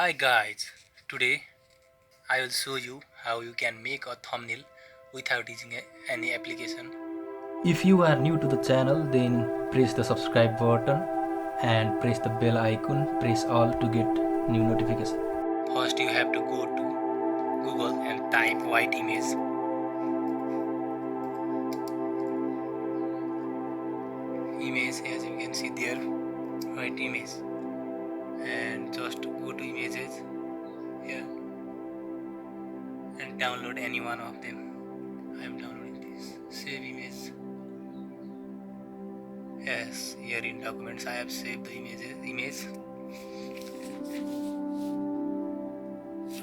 Hi guys, today I will show you how you can make a thumbnail without using any application. If you are new to the channel, then press the subscribe button and press the bell icon, press all to get new notification. First you have to go to Google and type white image as you can see there, white image, and just go to images here and download any one of them. I am downloading this. Save image. Yes, here in documents I have saved the image.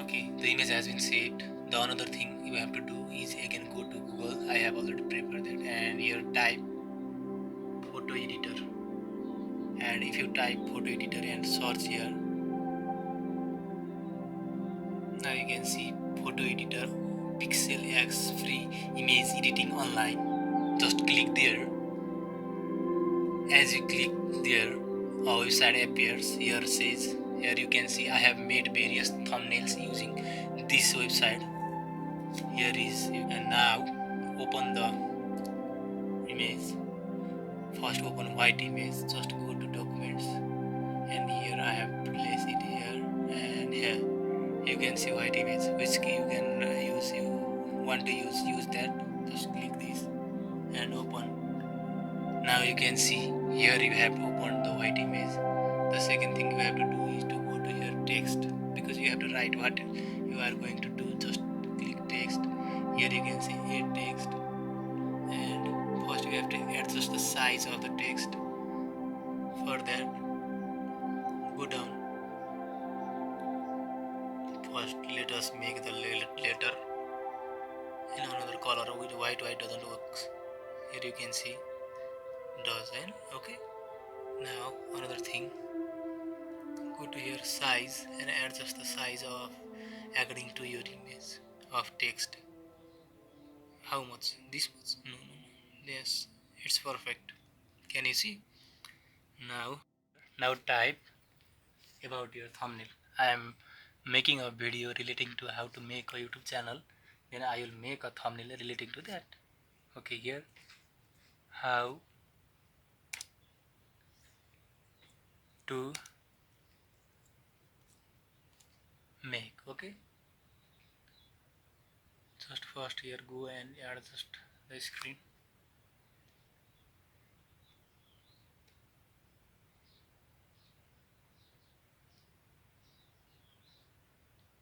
Okay, the image has been saved. The another thing you have to do is again go to Google. I have already prepared that, and here type photo editor. And if you type photo editor and search here, now you can see photo editor Pixel X free image editing online. Just click there. As you click there, a website appears. Here you can see I have made various thumbnails using this website. Here is, and now open the image. First open white image, just go to documents, and here I have placed it here, and here you can see white image which you can use. You want to use that, just click this and open. Now you can see here you have opened the white image. The second thing you have to do is to go to your text, because you have to write what you are going to do. Just click text. Here you can see add text, and first you have to adjust the size of the text. For that, go down. First let us make the letter in another color. With white doesn't work. Here you can see doesn't. Okay, now another thing, go to your size and adjust the size of according to your image of text. How much? This much? No. Yes, it's perfect. Can you see? Now type about your thumbnail. I am making a video relating to how to make a YouTube channel. Then I will make a thumbnail relating to that. Okay, here how to make. Okay, just first here go and adjust the screen.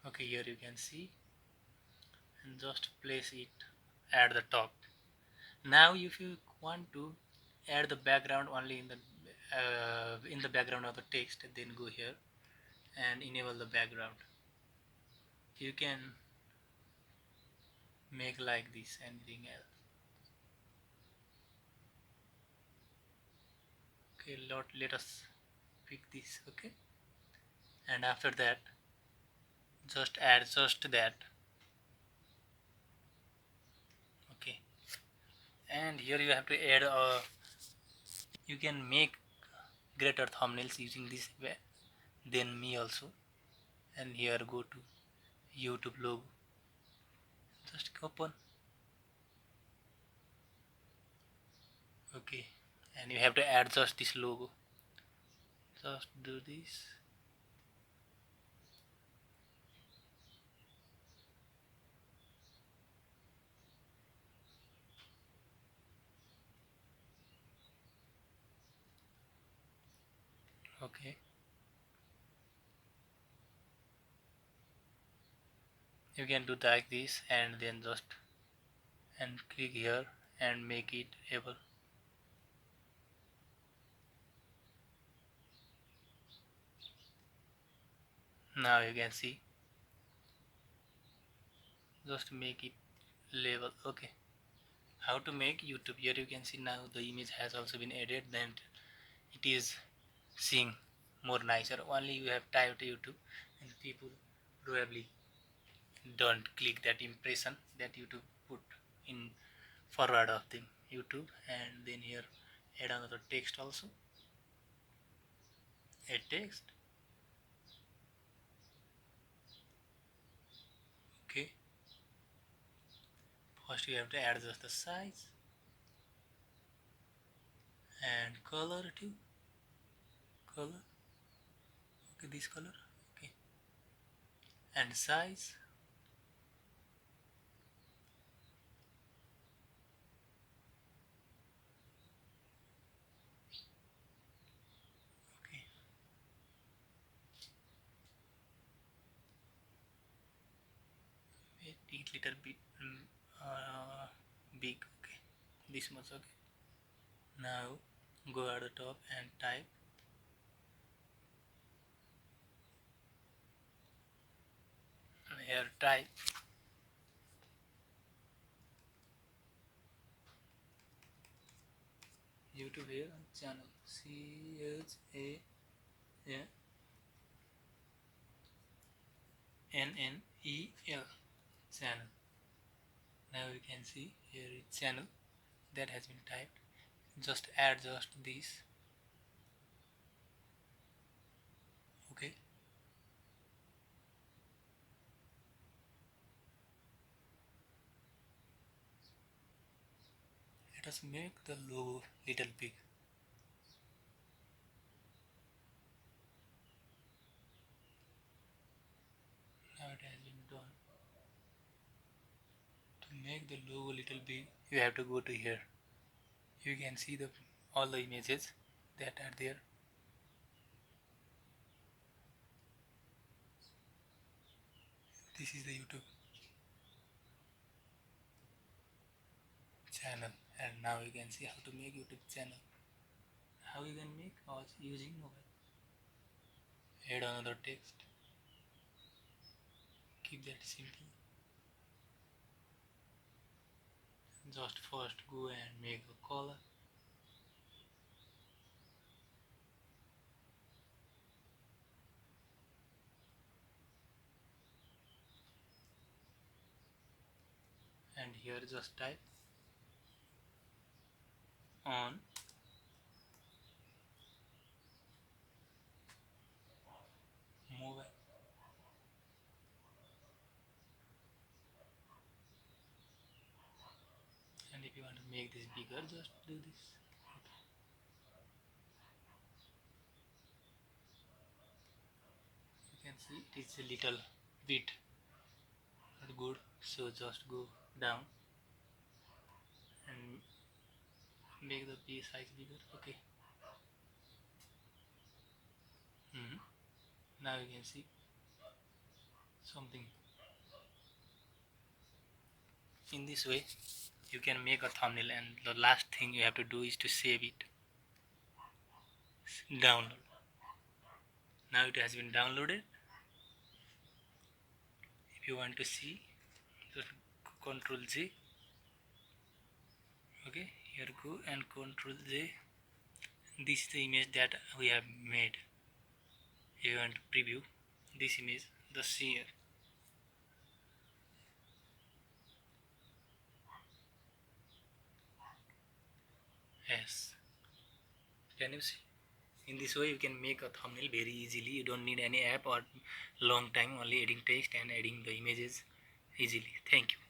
Okay, here you can see, and just place it at the top. Now if you want to add the background only in the background of the text, then go here and enable the background. You can make like this, anything else. Okay, let us pick this. Okay, and after that just adjust that. Okay, and here you have to add a, you can make greater thumbnails using this way than me also. And here go to YouTube logo, just open. Okay, and you have to adjust this logo. Just do this. Okay, you can do like this, and then just and click here and make it able. Now you can see, just make it label. Okay, how to make YouTube. Here you can see now the image has also been added, then it is seeing more nicer. Only you have typed YouTube, and people probably don't click that impression that YouTube put in forward of the YouTube. And then here add another text also, add text, First you have to adjust the size and color too. Color, okay, this color, okay, and size. Okay, it little bit big. Okay, this much. Okay, now go at the top and type here, type YouTube here channel CHANNEL channel. Now you can see here is channel that has been typed. Just adjust this. Okay, let us make the logo little big. Now it has been done. To make the logo little big, you have to go to here. You can see the all the images that are there. This is the YouTube channel, and now you can see how to make YouTube channel. How you can make using mobile. Add another text. Keep that simple. Just first go and make a color. And here just type on mobile. And if you want to make this bigger, just do this. You can see it is a little bit not good, so just go down and make the page size bigger. Okay. Now you can see something. In this way you can make a thumbnail, and the last thing you have to do is to save it. Download. Now it has been downloaded. If you want to see, just Ctrl J. Okay, here go and Ctrl J. This is the image that we have made. If you want to preview this image, the share. Yes, can you see? In this way you can make a thumbnail very easily. You don't need any app or long time, only adding text and adding the images easily. Thank you.